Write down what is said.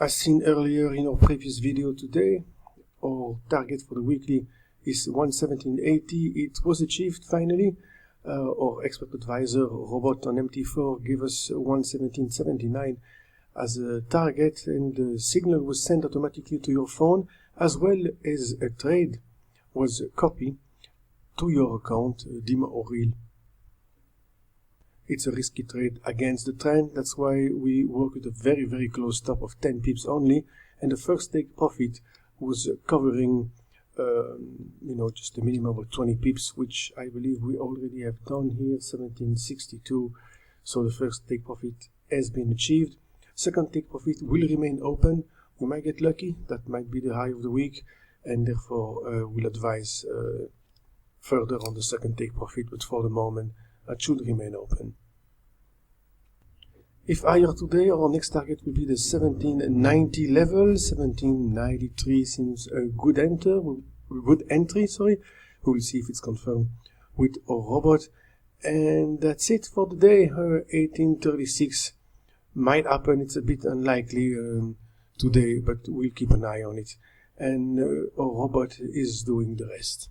As seen earlier in our previous video today, our target for the weekly is 117.80. It was achieved finally. Our expert advisor robot on MT4 gave us 117.79 as a target, and the signal was sent automatically to your phone, as well as a trade was copied to your account, dim or real. It's a risky trade against the trend. That's why we work with a very, very close stop of 10 pips only, and the first take profit was covering just a minimum of 20 pips, which I believe we already have done here, 1762. So the first take profit has been achieved. Second take profit will remain open. We might get lucky. That might be the high of the week, and therefore we'll advise further on the second take profit, but for the moment that should remain open. If higher today, our next target will be the 1790 level. 1793 seems a good entry. We will see if it's confirmed with our robot. And that's it for the day. 1836 might happen. It's a bit unlikely today, but we'll keep an eye on it. And our robot is doing the rest.